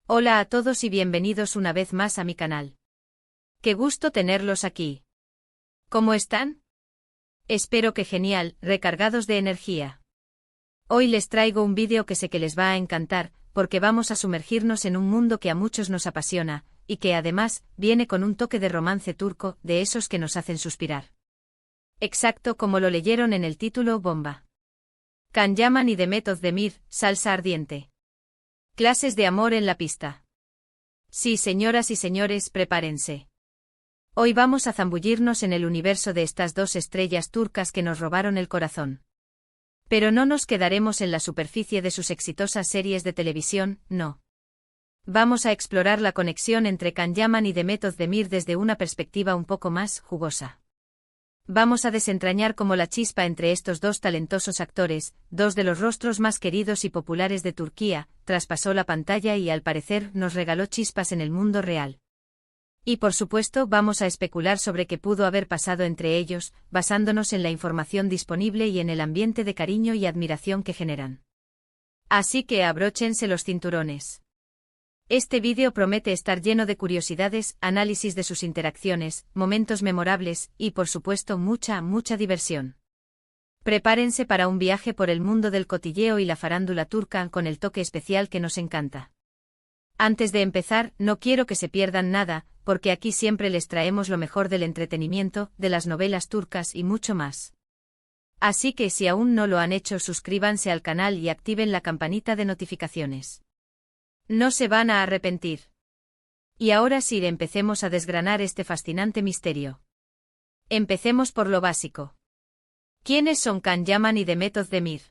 Hola a todos y bienvenidos una vez más a mi canal. Qué gusto tenerlos aquí. ¿Cómo están? Espero que genial, recargados de energía. Hoy les traigo un vídeo que sé que les va a encantar, porque vamos a sumergirnos en un mundo que a muchos nos apasiona, y que además, viene con un toque de romance turco, de esos que nos hacen suspirar. Exacto como lo leyeron en el título Bomba. Can Yaman y Demet Özdemir, salsa ardiente. Clases de amor en la pista. Sí, señoras y señores, prepárense. Hoy vamos a zambullirnos en el universo de estas dos estrellas turcas que nos robaron el corazón. Pero no nos quedaremos en la superficie de sus exitosas series de televisión, no. Vamos a explorar la conexión entre Can Yaman y Demet Özdemir desde una perspectiva un poco más jugosa. Vamos a desentrañar cómo la chispa entre estos dos talentosos actores, dos de los rostros más queridos y populares de Turquía, traspasó la pantalla y al parecer nos regaló chispas en el mundo real. Y por supuesto vamos a especular sobre qué pudo haber pasado entre ellos, basándonos en la información disponible y en el ambiente de cariño y admiración que generan. Así que abróchense los cinturones. Este vídeo promete estar lleno de curiosidades, análisis de sus interacciones, momentos memorables y, por supuesto, mucha diversión. Prepárense para un viaje por el mundo del cotilleo y la farándula turca con el toque especial que nos encanta. Antes de empezar, no quiero que se pierdan nada, porque aquí siempre les traemos lo mejor del entretenimiento, de las novelas turcas y mucho más. Así que si aún no lo han hecho, suscríbanse al canal y activen la campanita de notificaciones. No se van a arrepentir. Y ahora sí, empecemos a desgranar este fascinante misterio. Empecemos por lo básico. ¿Quiénes son Can Yaman y Demet Özdemir?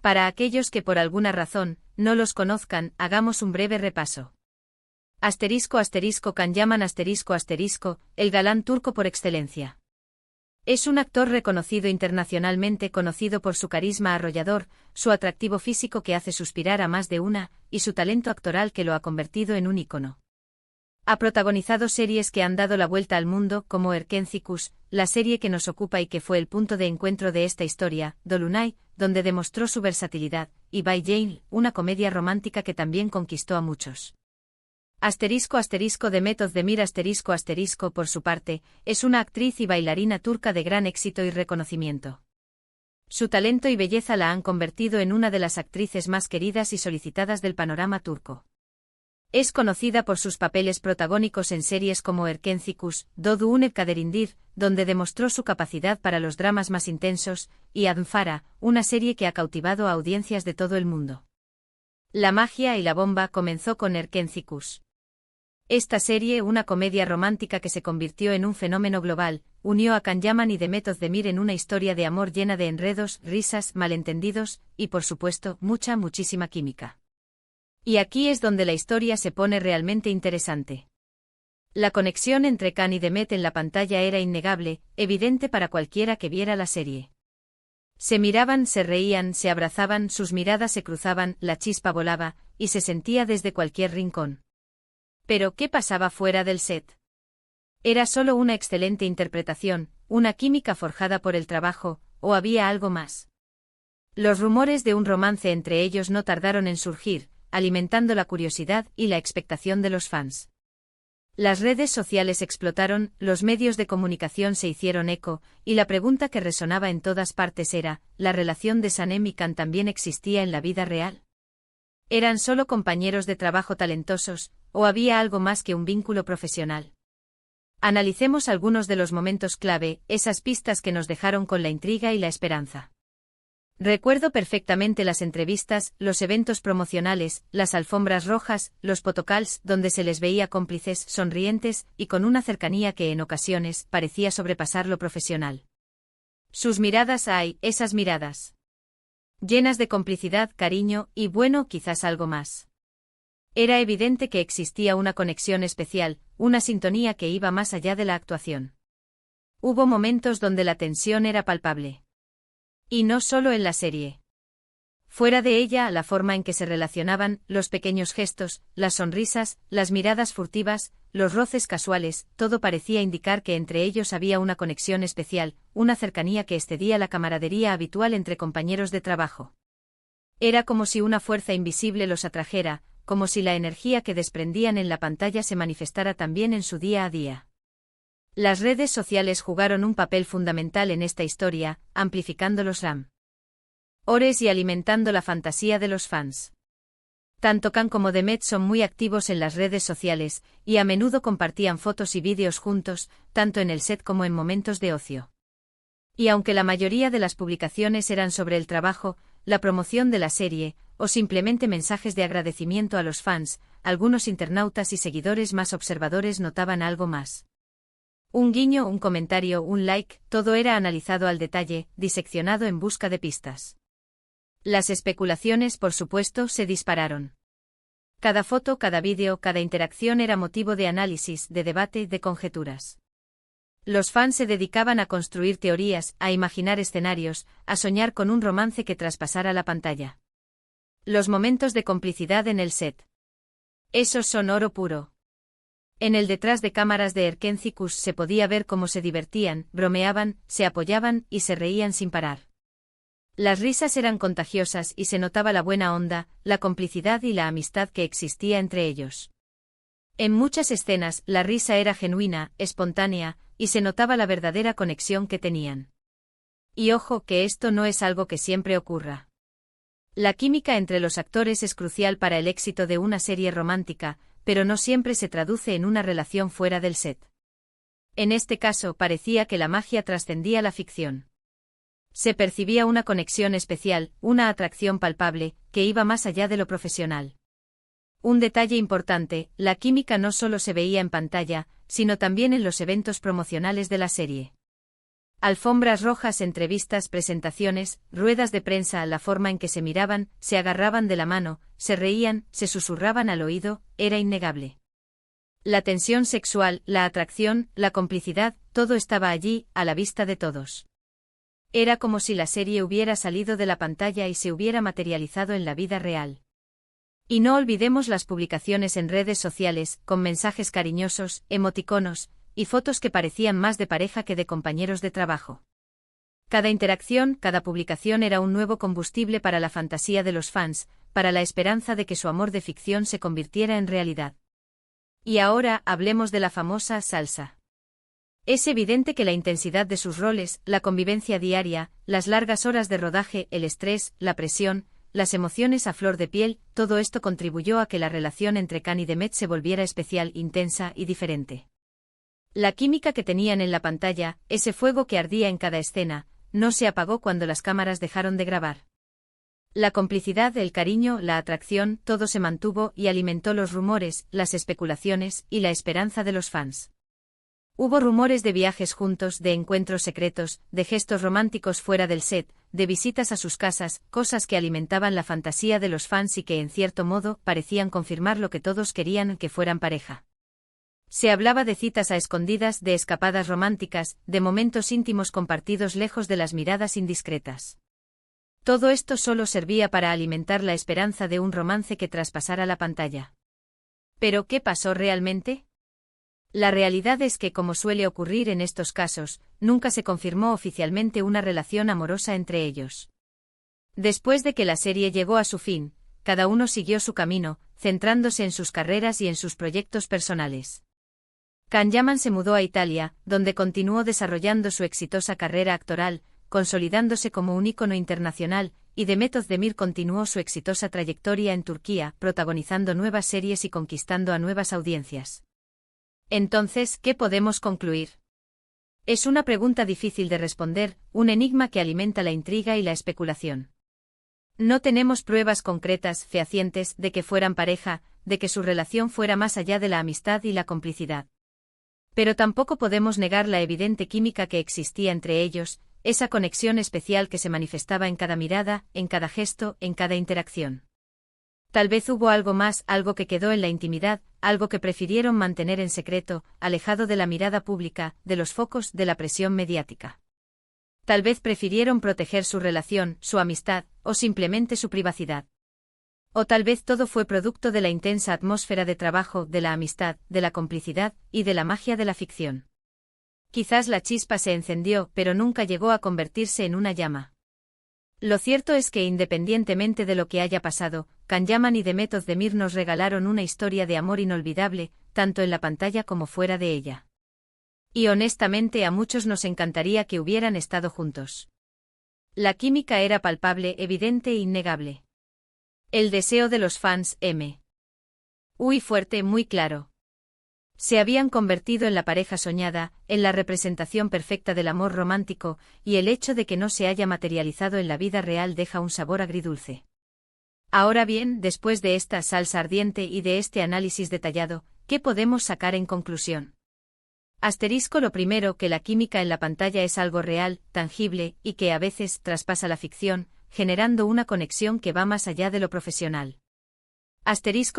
Para aquellos que por alguna razón no los conozcan, hagamos un breve repaso. Can Yaman el galán turco por excelencia. Es un actor reconocido internacionalmente, conocido por su carisma arrollador, su atractivo físico que hace suspirar a más de una, y su talento actoral que lo ha convertido en un ícono. Ha protagonizado series que han dado la vuelta al mundo, como Erkencikus, la serie que nos ocupa y que fue el punto de encuentro de esta historia, Dolunay, donde demostró su versatilidad, y Bay Jane, una comedia romántica que también conquistó a muchos. Demet Özdemir por su parte, es una actriz y bailarina turca de gran éxito y reconocimiento. Su talento y belleza la han convertido en una de las actrices más queridas y solicitadas del panorama turco. Es conocida por sus papeles protagónicos en series como Erkencikus, Doğduğun Kaderindir, donde demostró su capacidad para los dramas más intensos, y Adnfara, una serie que ha cautivado a audiencias de todo el mundo. La magia y la bomba comenzó con Erkencikus. Esta serie, una comedia romántica que se convirtió en un fenómeno global, unió a Can Yaman y Demet Özdemir en una historia de amor llena de enredos, risas, malentendidos, y por supuesto, muchísima química. Y aquí es donde la historia se pone realmente interesante. La conexión entre Can y Demet en la pantalla era innegable, evidente para cualquiera que viera la serie. Se miraban, se reían, se abrazaban, sus miradas se cruzaban, la chispa volaba, y se sentía desde cualquier rincón. Pero, ¿qué pasaba fuera del set? ¿Era solo una excelente interpretación, una química forjada por el trabajo, o había algo más? Los rumores de un romance entre ellos no tardaron en surgir, alimentando la curiosidad y la expectación de los fans. Las redes sociales explotaron, los medios de comunicación se hicieron eco, y la pregunta que resonaba en todas partes era, ¿la relación de Sanem y Can también existía en la vida real? ¿Eran solo compañeros de trabajo talentosos, o había algo más que un vínculo profesional? Analicemos algunos de los momentos clave, esas pistas que nos dejaron con la intriga y la esperanza. Recuerdo perfectamente las entrevistas, los eventos promocionales, las alfombras rojas, los photocalls, donde se les veía cómplices, sonrientes, y con una cercanía que en ocasiones parecía sobrepasar lo profesional. Sus miradas, esas miradas. Llenas de complicidad, cariño, y bueno, quizás algo más. Era evidente que existía una conexión especial, una sintonía que iba más allá de la actuación. Hubo momentos donde la tensión era palpable. Y no solo en la serie. Fuera de ella, la forma en que se relacionaban, los pequeños gestos, las sonrisas, las miradas furtivas, los roces casuales, todo parecía indicar que entre ellos había una conexión especial, una cercanía que excedía la camaradería habitual entre compañeros de trabajo. Era como si una fuerza invisible los atrajera, como si la energía que desprendían en la pantalla se manifestara también en su día a día. Las redes sociales jugaron un papel fundamental en esta historia, amplificando los rumores y alimentando la fantasía de los fans. Tanto Kang como Demet son muy activos en las redes sociales, y a menudo compartían fotos y vídeos juntos, tanto en el set como en momentos de ocio. Y aunque la mayoría de las publicaciones eran sobre el trabajo, la promoción de la serie, o simplemente mensajes de agradecimiento a los fans, algunos internautas y seguidores más observadores notaban algo más. Un guiño, un comentario, un like, todo era analizado al detalle, diseccionado en busca de pistas. Las especulaciones, por supuesto, se dispararon. Cada foto, cada vídeo, cada interacción era motivo de análisis, de debate, de conjeturas. Los fans se dedicaban a construir teorías, a imaginar escenarios, a soñar con un romance que traspasara la pantalla. Los momentos de complicidad en el set. Esos son oro puro. En el detrás de cámaras de Erkencicus se podía ver cómo se divertían, bromeaban, se apoyaban y se reían sin parar. Las risas eran contagiosas y se notaba la buena onda, la complicidad y la amistad que existía entre ellos. En muchas escenas, la risa era genuina, espontánea, y se notaba la verdadera conexión que tenían. Y ojo que esto no es algo que siempre ocurra. La química entre los actores es crucial para el éxito de una serie romántica, pero no siempre se traduce en una relación fuera del set. En este caso parecía que la magia trascendía la ficción. Se percibía una conexión especial, una atracción palpable, que iba más allá de lo profesional. Un detalle importante, la química no solo se veía en pantalla, sino también en los eventos promocionales de la serie. Alfombras rojas, entrevistas, presentaciones, ruedas de prensa, la forma en que se miraban, se agarraban de la mano, se reían, se susurraban al oído, era innegable. La tensión sexual, la atracción, la complicidad, todo estaba allí, a la vista de todos. Era como si la serie hubiera salido de la pantalla y se hubiera materializado en la vida real. Y no olvidemos las publicaciones en redes sociales, con mensajes cariñosos, emoticonos, y fotos que parecían más de pareja que de compañeros de trabajo. Cada interacción, cada publicación era un nuevo combustible para la fantasía de los fans, para la esperanza de que su amor de ficción se convirtiera en realidad. Y ahora hablemos de la famosa salsa. Es evidente que la intensidad de sus roles, la convivencia diaria, las largas horas de rodaje, el estrés, la presión, las emociones a flor de piel, todo esto contribuyó a que la relación entre Kang y Demet se volviera especial, intensa y diferente. La química que tenían en la pantalla, ese fuego que ardía en cada escena, no se apagó cuando las cámaras dejaron de grabar. La complicidad, el cariño, la atracción, todo se mantuvo y alimentó los rumores, las especulaciones y la esperanza de los fans. Hubo rumores de viajes juntos, de encuentros secretos, de gestos románticos fuera del set, de visitas a sus casas, cosas que alimentaban la fantasía de los fans y que en cierto modo parecían confirmar lo que todos querían, que fueran pareja. Se hablaba de citas a escondidas, de escapadas románticas, de momentos íntimos compartidos lejos de las miradas indiscretas. Todo esto solo servía para alimentar la esperanza de un romance que traspasara la pantalla. ¿Pero qué pasó realmente? La realidad es que, como suele ocurrir en estos casos, nunca se confirmó oficialmente una relación amorosa entre ellos. Después de que la serie llegó a su fin, cada uno siguió su camino, centrándose en sus carreras y en sus proyectos personales. Can Yaman se mudó a Italia, donde continuó desarrollando su exitosa carrera actoral, consolidándose como un ícono internacional, y Demet Özdemir continuó su exitosa trayectoria en Turquía, protagonizando nuevas series y conquistando a nuevas audiencias. Entonces, ¿qué podemos concluir? Es una pregunta difícil de responder, un enigma que alimenta la intriga y la especulación. No tenemos pruebas concretas, fehacientes, de que fueran pareja, de que su relación fuera más allá de la amistad y la complicidad. Pero tampoco podemos negar la evidente química que existía entre ellos, esa conexión especial que se manifestaba en cada mirada, en cada gesto, en cada interacción. Tal vez hubo algo más, algo que quedó en la intimidad, algo que prefirieron mantener en secreto, alejado de la mirada pública, de los focos, de la presión mediática. Tal vez prefirieron proteger su relación, su amistad, o simplemente su privacidad. O tal vez todo fue producto de la intensa atmósfera de trabajo, de la amistad, de la complicidad, y de la magia de la ficción. Quizás la chispa se encendió, pero nunca llegó a convertirse en una llama. Lo cierto es que independientemente de lo que haya pasado, Can Yaman y Demet Özdemir nos regalaron una historia de amor inolvidable, tanto en la pantalla como fuera de ella. Y honestamente a muchos nos encantaría que hubieran estado juntos. La química era palpable, evidente e innegable. El deseo de los fans, muy fuerte, muy claro. Se habían convertido en la pareja soñada, en la representación perfecta del amor romántico, y el hecho de que no se haya materializado en la vida real deja un sabor agridulce. Ahora bien, después de esta salsa ardiente y de este análisis detallado, ¿qué podemos sacar en conclusión? Lo primero, que la química en la pantalla es algo real, tangible, y que a veces traspasa la ficción, generando una conexión que va más allá de lo profesional.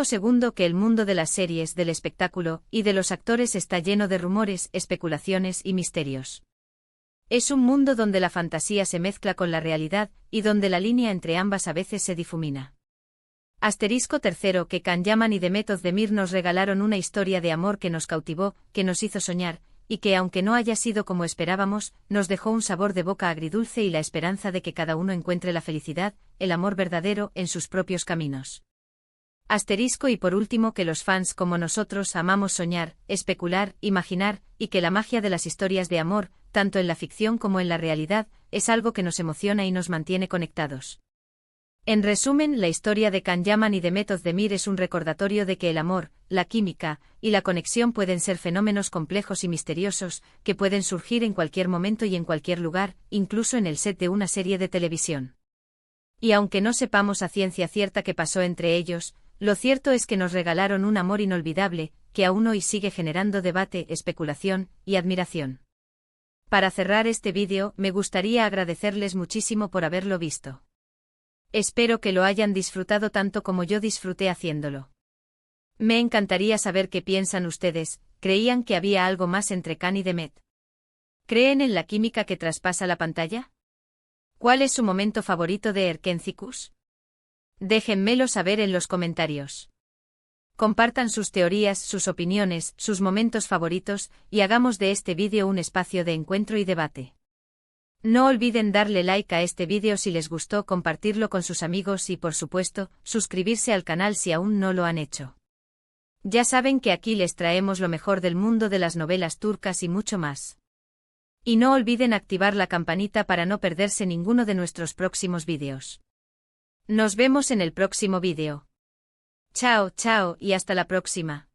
Segundo, que el mundo de las series, del espectáculo y de los actores está lleno de rumores, especulaciones y misterios. Es un mundo donde la fantasía se mezcla con la realidad y donde la línea entre ambas a veces se difumina. Tercero, que Can Yaman y Demet Özdemir nos regalaron una historia de amor que nos cautivó, que nos hizo soñar, y que aunque no haya sido como esperábamos, nos dejó un sabor de boca agridulce y la esperanza de que cada uno encuentre la felicidad, el amor verdadero, en sus propios caminos. Y por último, que los fans como nosotros amamos soñar, especular, imaginar, y que la magia de las historias de amor, tanto en la ficción como en la realidad, es algo que nos emociona y nos mantiene conectados. En resumen, la historia de Can Yaman y Demet Özdemir es un recordatorio de que el amor, la química y la conexión pueden ser fenómenos complejos y misteriosos, que pueden surgir en cualquier momento y en cualquier lugar, incluso en el set de una serie de televisión. Y aunque no sepamos a ciencia cierta qué pasó entre ellos, lo cierto es que nos regalaron un amor inolvidable, que aún hoy sigue generando debate, especulación y admiración. Para cerrar este vídeo, me gustaría agradecerles muchísimo por haberlo visto. Espero que lo hayan disfrutado tanto como yo disfruté haciéndolo. Me encantaría saber qué piensan ustedes. ¿Creían que había algo más entre Can y Demet? ¿Creen en la química que traspasa la pantalla? ¿Cuál es su momento favorito de Erkencikus? Déjenmelo saber en los comentarios. Compartan sus teorías, sus opiniones, sus momentos favoritos, y hagamos de este vídeo un espacio de encuentro y debate. No olviden darle like a este vídeo si les gustó, compartirlo con sus amigos y, por supuesto, suscribirse al canal si aún no lo han hecho. Ya saben que aquí les traemos lo mejor del mundo de las novelas turcas y mucho más. Y no olviden activar la campanita para no perderse ninguno de nuestros próximos vídeos. Nos vemos en el próximo vídeo. Chao, chao y hasta la próxima.